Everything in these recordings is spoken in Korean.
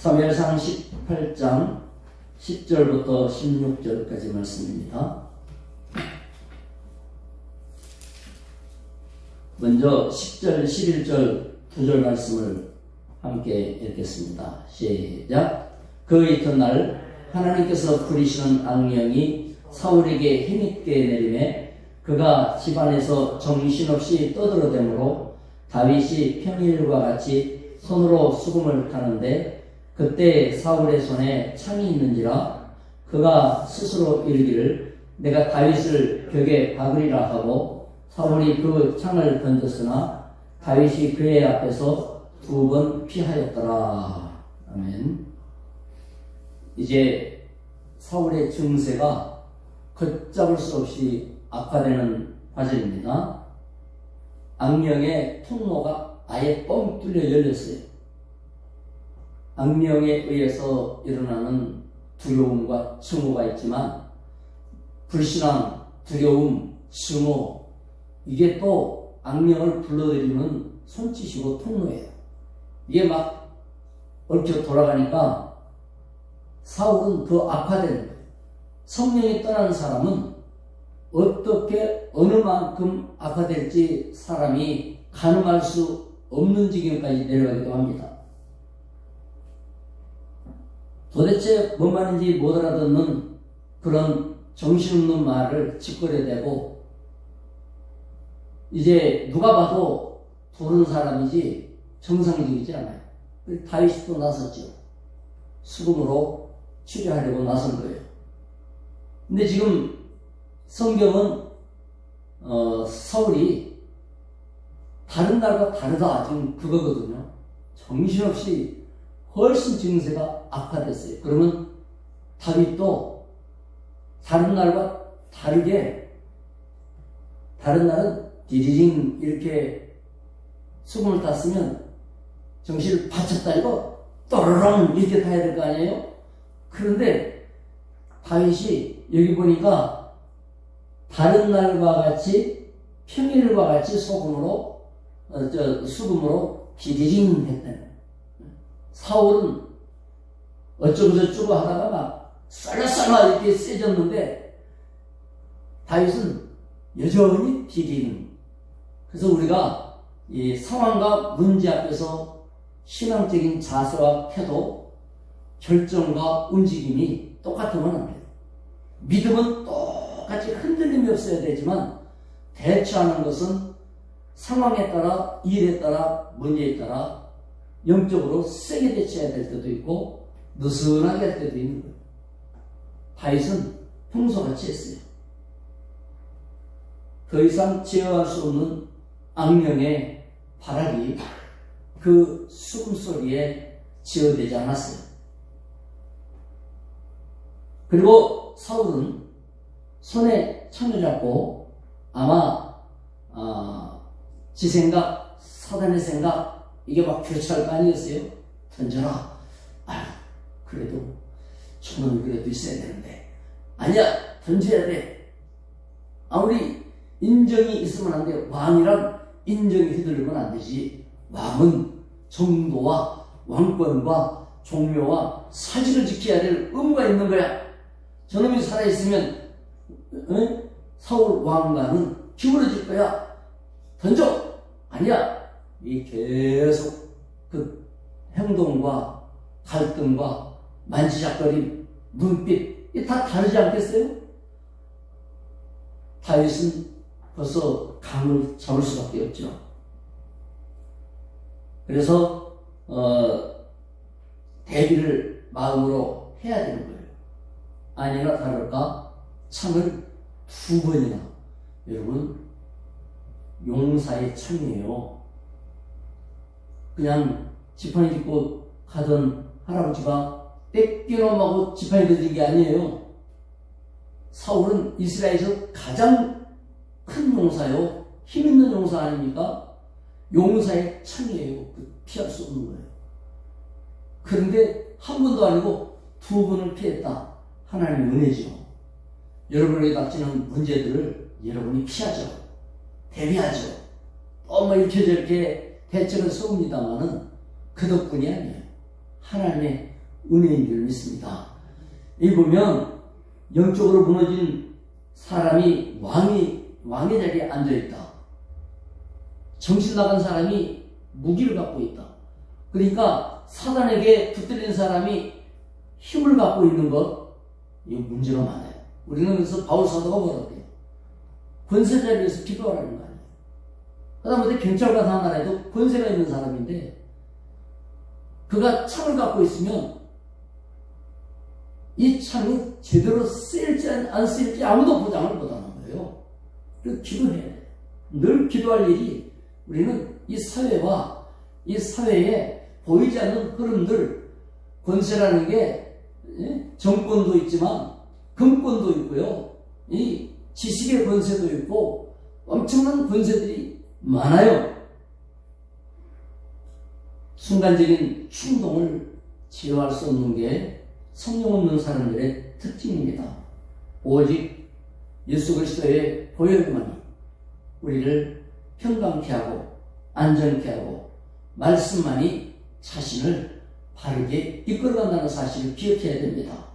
사무엘상 18장 10절부터 16절까지 말씀입니다. 먼저 10절, 11절 두 절 말씀을 함께 읽겠습니다. 시작. 그 이튿날 하나님께서 부리시는 악령이 사울에게 힘있게 내림에 그가 집안에서 정신없이 떠들어대므로 다윗이 평일과 같이 손으로 수금을 타는데 그때 사울의 손에 창이 있는지라 그가 스스로 이르기를 내가 다윗을 벽에 박으리라 하고 사울이 그 창을 던졌으나 다윗이 그의 앞에서 2번 피하였더라. 아멘. 이제 사울의 증세가 걷잡을 수 없이 악화되는 과정입니다. 악령의 통로가 아예 뻥 뚫려 열렸어요. 악령에 의해서 일어나는 두려움과 증오가 있지만 불신앙, 두려움, 증오 이게 또 악령을 불러들이는 손짓이고 통로예요. 이게 막 얽혀 돌아가니까 사울은 더 악화되는 거예요. 성령이 떠난 사람은 어떻게 어느 만큼 악화될지 사람이 가늠할 수 없는 지경까지 내려가기도 합니다. 도대체 뭔 말인지 못 알아듣는 그런 정신없는 말을 짓거려대고 이제 누가 봐도 부른 사람이지 정상적이지 않아요. 다윗이 또 나섰죠. 수금으로 치료하려고 나선 거예요. 근데 지금 성경은 사울이 다른 날과 다르다 지금 그거거든요. 정신없이 훨씬 증세가 악화됐어요. 그러면 다윗도 다른 날과 다르게 다른 날은 디디링 이렇게 수금을 탔으면 정신을 바짝 달고 또르렁 이렇게 타야 될 거 아니에요? 그런데 다윗이 여기 보니까 다른 날과 같이 평일과 같이 수금으로 디디링 했다는 거예요. 사울은 어쩌고저쩌고 하다가 막 쌀라쌀라 이렇게 세졌는데 다윗은 여전히 디디링. 그래서 우리가 이 상황과 문제 앞에서 신앙적인 자세와 태도, 결정과 움직임이 똑같으면 안 돼요. 믿음은 똑같이 흔들림이 없어야 되지만 대처하는 것은 상황에 따라, 일에 따라, 문제에 따라 영적으로 세게 대처해야 될 때도 있고 느슨하게 할 때도 있는 거예요. 다윗은 평소같이 했어요. 더 이상 제어할 수 없는 악령의 발악이 그 수금소리에 제어되지 않았어요. 그리고 사울은 손에 창을 잡고 아마 지 생각, 사단의 생각 이게 막 교차할 거 아니었어요? 던져라. 그래도 총은 그래도 있어야 되는데 아니야 던져야 돼. 아무리 인정이 있으면 안 돼. 왕이란 인정이 휘둘리면 안 되지. 왕은 정도와 왕권과 종묘와 사직을 지켜야 될 의무가 있는 거야. 저놈이 살아있으면 사울 왕가는 기울어질 거야. 던져. 아니야. 이 계속 그 행동과 갈등과 만지작거림, 눈빛 이 다 다르지 않겠어요? 다윗은 벌써 감을 잡을 수밖에 없죠. 그래서 대비를 마음으로 해야 되는 거예요. 아니나 다를까 창을 2번이나 여러분 용사의 창이에요. 그냥 지팡이 짚고 가던 할아버지가 뺏기놈하고 지팡이 던진 게 아니에요. 사울은 이스라엘에서 가장 큰 용사요. 힘 있는 용사 아닙니까? 용사의 창이에요. 피할 수 없는 거예요. 그런데 한 번도 아니고 2번을 피했다. 하나님의 은혜죠. 여러분에게 닥치는 문제들을 여러분이 피하죠. 대비하죠. 이렇게 저렇게 대책을 세웁니다마는 그 덕분이 아니에요. 하나님의 은혜인 줄 믿습니다. 이 보면 영적으로 무너진 사람이 왕의 자리에 앉아있다. 정신 나간 사람이 무기를 갖고 있다. 그러니까 사단에게 붙들린 사람이 힘을 갖고 있는 것, 이거 문제가 많아요. 우리는 그래서 바울 사도가 뭐라고 해요? 권세 자리에서 기도하라는 거 아니에요. 하다못해 경찰관 하나라도 권세가 있는 사람인데 그가 창을 갖고 있으면 이 창이 제대로 쓰일지 안 쓰일지 아무도 보장을 못하는 거예요. 그래서 기도해야 돼요. 늘 기도할 일이, 우리는 이 사회와 이 사회에 보이지 않는 흐름들, 권세라는 게 정권도 있지만 금권도 있고요. 이 지식의 권세도 있고 엄청난 권세들이 많아요. 순간적인 충동을 제어할 수 없는 게 성령 없는 사람들의 특징입니다. 오직 예수 그리스도의 보혈만이 우리를 평강케 하고 안전케 하고 말씀만이 자신을 바르게 이끌어간다는 사실을 기억해야 됩니다.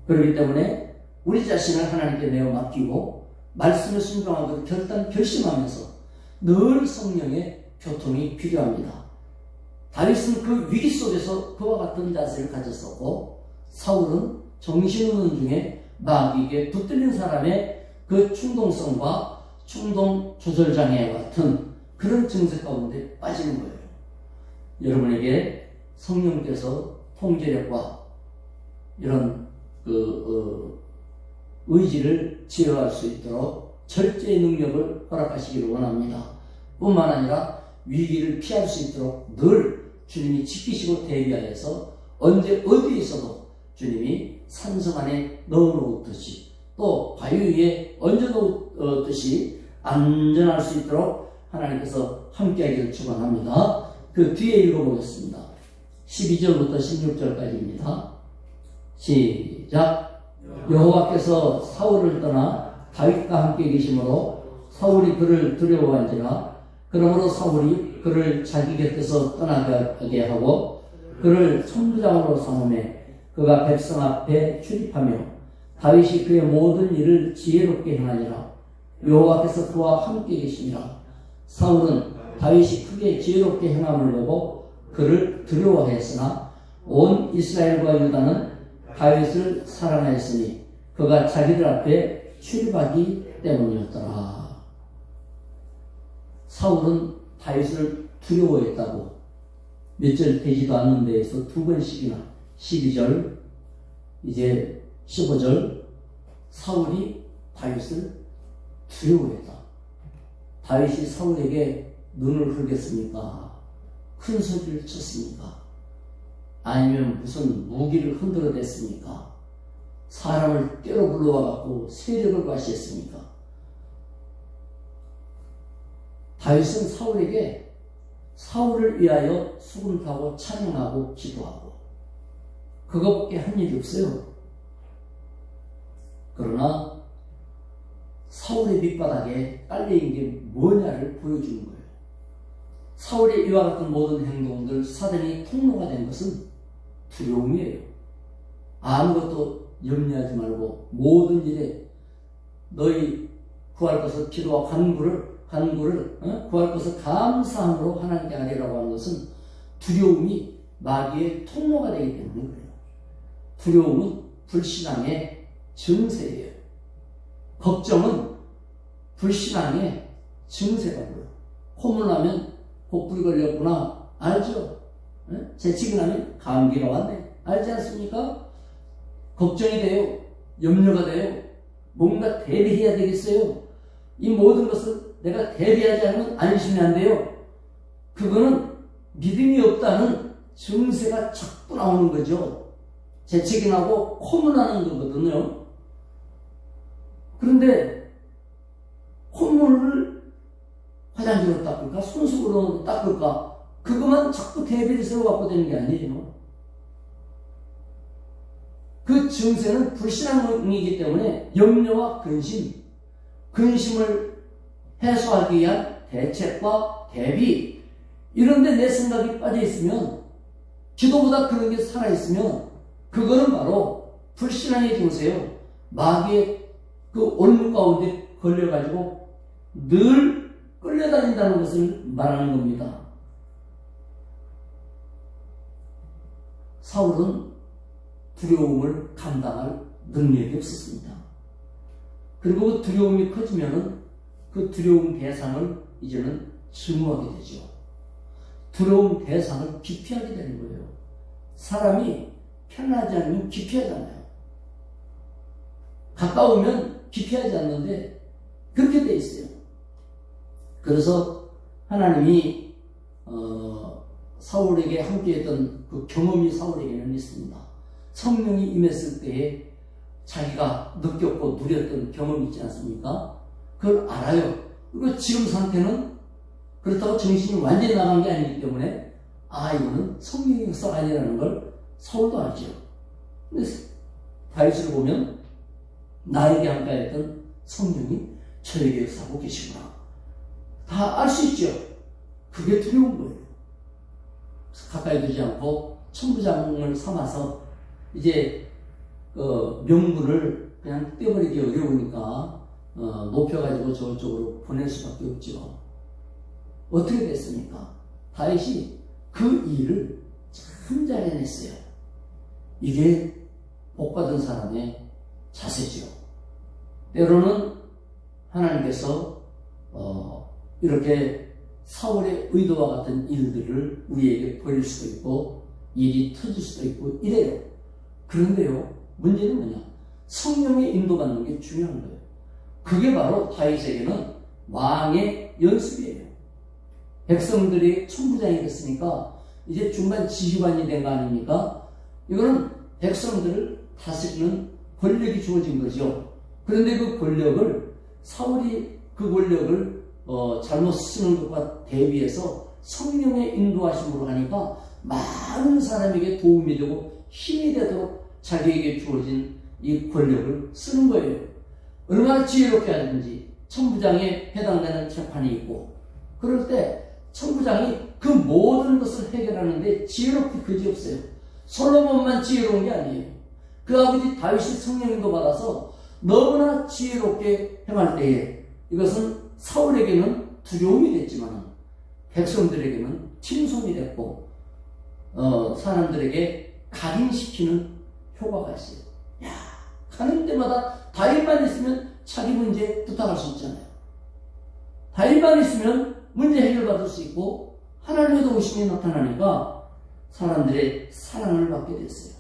그렇기 때문에 우리 자신을 하나님께 내어 맡기고 말씀에 순종하도록 결심하면서 늘 성령의 교통이 필요합니다. 다윗은 그 위기 속에서 그와 같은 자세를 가졌었고, 사울은 정신없는 중에 마귀에게 붙들린 사람의 그 충동성과 충동 조절 장애 같은 그런 증세 가운데 빠지는 거예요. 여러분에게 성령께서 통제력과 이런 의지를 제어할 수 있도록 절제의 능력을 허락하시기를 원합니다. 뿐만 아니라 위기를 피할 수 있도록 늘 주님이 지키시고 대비하여서 언제 어디에 있어도 주님이 산성 안에 넣어놓듯이 또 바위 위에 얹어놓듯이 안전할 수 있도록 하나님께서 함께하기를 축원합니다. 그 뒤에 읽어보겠습니다. 12절부터 16절까지입니다. 시작. 여호와께서 사울을 떠나 다윗과 함께 계심으로 사울이 그를 두려워한지라. 그러므로 사울이 그를 자기 곁에서 떠나게 하고 그를 천부장으로 삼으매 그가 백성 앞에 출입하며 다윗이 그의 모든 일을 지혜롭게 행하니라. 여호와께서 그와 함께 계시니라. 사울은 다윗이 크게 지혜롭게 행함을 보고 그를 두려워했으나 온 이스라엘과 유다는 다윗을 사랑하였으니 그가 자기들 앞에 출입하기 때문이었더라. 사울은 다윗을 두려워했다고 몇 절 되지도 않는 데에서 두 번씩이나 12절 이제 15절 사울이 다윗을 두려워했다. 다윗이 사울에게 눈을 흘겼습니까? 큰 소리를 쳤습니까? 아니면 무슨 무기를 흔들어 댔습니까? 사람을 때로 불러와갖고 세력을 과시했습니까? 다윗은 사울에게 사울을 위하여 수금 타고 찬양하고 기도하고 그거밖에 한 일이 없어요. 그러나 사울의 밑바닥에 깔려있는 게 뭐냐를 보여주는 거예요. 사울의 이와 같은 모든 행동들, 사단이 통로가 된 것은 두려움이에요. 아무것도 염려하지 말고 모든 일에 너희 구할 것을 기도와 간구를 구할 것을 감사함으로 하나님께 하리라고 하는 것은 두려움이 마귀의 통로가 되기 때문에 그래요. 두려움은 불신앙의 증세예요. 걱정은 불신앙의 증세가 보여요. 콧물 나면 복불이 걸렸구나 알죠? 재채기 나면 감기가 왔네 알지 않습니까? 걱정이 돼요. 염려가 돼요. 뭔가 대비해야 되겠어요. 이 모든 것을 내가 대비하지 않으면 안심이 안 돼요. 그거는 믿음이 없다는 증세가 자꾸 나오는 거죠. 재채기 나고 콧물 나는 거거든요. 그런데 콧물을 화장지로 닦을까? 손수건으로 닦을까? 그것만 자꾸 대비를 세워갖고 되는 게 아니에요. 그 증세는 불신앙이기 때문에 염려와 근심을 해소하기 위한 대책과 대비, 이런데 내 생각이 빠져 있으면 기도보다 그런 게 살아있으면 그거는 바로 불신앙의 증세요. 마귀의 그 올무 가운데 걸려가지고 늘 끌려다닌다는 것을 말하는 겁니다. 사울은 두려움을 감당할 능력이 없었습니다. 그리고 그 두려움이 커지면은 그 두려움 대상을 이제는 증오하게 되죠. 두려움 대상을 기피하게 되는 거예요. 사람이 편하지 않으면 기피하잖아요. 가까우면 기피하지 않는데 그렇게 돼 있어요. 그래서 하나님이 사울에게 함께했던 그 경험이 사울에게는 있습니다. 성령이 임했을 때에 자기가 느꼈고 누렸던 경험이 있지 않습니까? 그걸 알아요. 그리고 지금 상태는 그렇다고 정신이 완전히 나간 게 아니기 때문에 이거는 성령의 역사가 아니라는 걸 사울도 알죠. 근데 다윗을 보면 나에게 함께했던 성령이 저에게 역사하고 계시구나. 다 알 수 있죠. 그게 두려운 거예요. 가까이 두지 않고 천부장을 삼아서 이제 명분을 그냥 떼버리기 어려우니까 높여가지고 저쪽으로 보낼 수밖에 없죠. 어떻게 됐습니까? 다윗이 그 일을 참 잘 해냈어요. 이게 복받은 사람의 자세죠. 때로는 하나님께서 이렇게 사울의 의도와 같은 일들을 우리에게 벌일 수도 있고 일이 터질 수도 있고 이래요. 그런데요, 문제는 뭐냐? 성령의 인도받는 게 중요한 거예요. 그게 바로 다윗에게는 왕의 연습이에요. 백성들이 천부장이 됐으니까 이제 중간 지휘관이 된 거 아닙니까? 이거는 백성들을 다스리는 권력이 주어진 거죠. 그런데 그 권력을 사울이 그 권력을 잘못 쓰는 것과 대비해서 성령의 인도하심으로 하니까 많은 사람에게 도움이 되고 힘이 되도록 자기에게 주어진 이 권력을 쓰는 거예요. 얼마나 지혜롭게 하든지 천부장에 해당되는 재판이 있고 그럴 때 천부장이 그 모든 것을 해결하는데 지혜롭게 그지없어요. 솔로몬만 지혜로운 게 아니에요. 그 아버지 다윗이 성령인도 받아서 너무나 지혜롭게 행할 때에 이것은 사울에게는 두려움이 됐지만 백성들에게는 칭송이 됐고 사람들에게 각인시키는 효과가 있어요. 야, 가는 데마다 다윗만 있으면 자기 문제 부탁할 수 있잖아요. 다윗만 있으면 문제 해결받을 수 있고 하나님의 도우심이 나타나니까 사람들의 사랑을 받게 됐어요.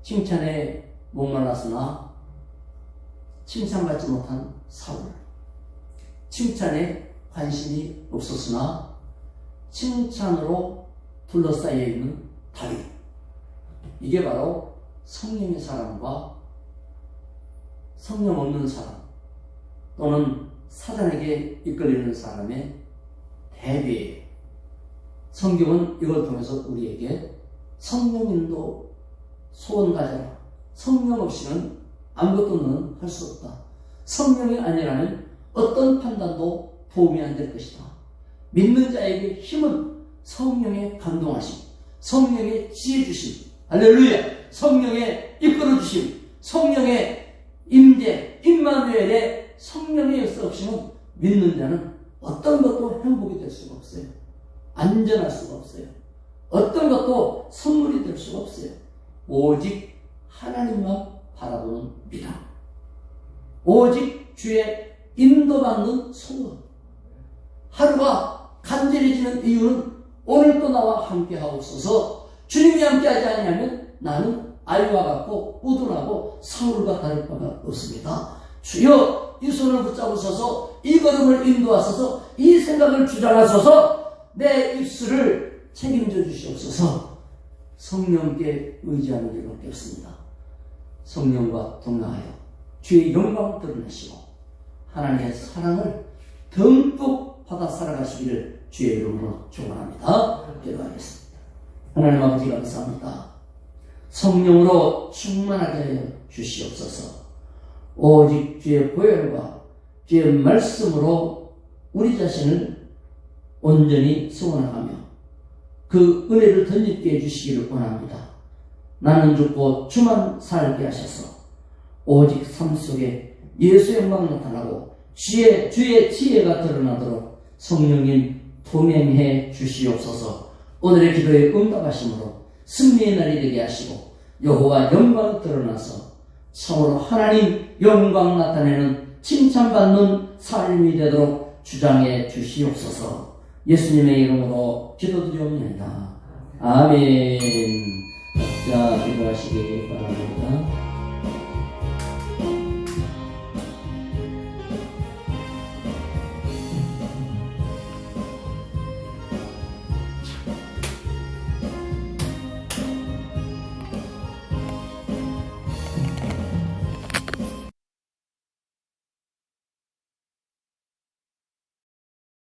칭찬에 목말랐으나 칭찬받지 못한 사울, 칭찬에 관심이 없었으나 칭찬으로 둘러싸여 있는 다윗. 이게 바로 성령의 사람과 성령 없는 사람 또는 사단에게 이끌리는 사람의 대비예요. 성경은 이걸 통해서 우리에게 성령인도 소원 가져라. 성령 없이는 아무것도 할 수 없다. 성령이 아니라면 어떤 판단도 도움이 안 될 것이다. 믿는 자에게 힘은 성령의 감동하심, 성령의 지혜 주심, 할렐루야! 성령의 이끌어 주심, 성령의 임재, 임마누엘의 성령의 역사 없이는 믿는 자는 어떤 것도 행복이 될 수가 없어요. 안전할 수가 없어요. 어떤 것도 선물이 될 수가 없어요. 오직 하나님만 바라보는 믿음, 오직 주의 인도받는 소원. 하루가 간절해지는 이유는 오늘도 나와 함께하옵소서. 주님이 함께하지 아니하면 나는 아이와 같고 우둔하고 사울과 다를 바가 없습니다. 주여 이 손을 붙잡으셔서 이 걸음을 인도하소서. 이 생각을 주장하소서. 내 입술을 책임져 주시옵소서. 성령께 의지하는 일밖에 없습니다. 성령과 동행하여 주의 영광을 드러내시고 하나님의 사랑을 듬뿍 받아 살아가시기를 주의 이름으로 축원합니다. 기도하겠습니다. 하나님 아버지 감사합니다. 성령으로 충만하게 하여 주시옵소서. 오직 주의 보혈과 주의 말씀으로 우리 자신을 온전히 소원하며 그 은혜를 덧입게 해주시기를 원합니다. 나는 죽고 주만 살게 하셔서 오직 삶 속에 예수의 영광 나타나고 주의 지혜가 드러나도록 성령님 동행해 주시옵소서. 오늘의 기도에 응답하심으로 승리의 날이 되게 하시고 여호와 영광 드러나서 참으로 하나님 영광 나타내는 칭찬받는 삶이 되도록 주장해 주시옵소서. 예수님의 이름으로 기도드리옵나이다. 아멘. 자, 기도하시기 바랍니다.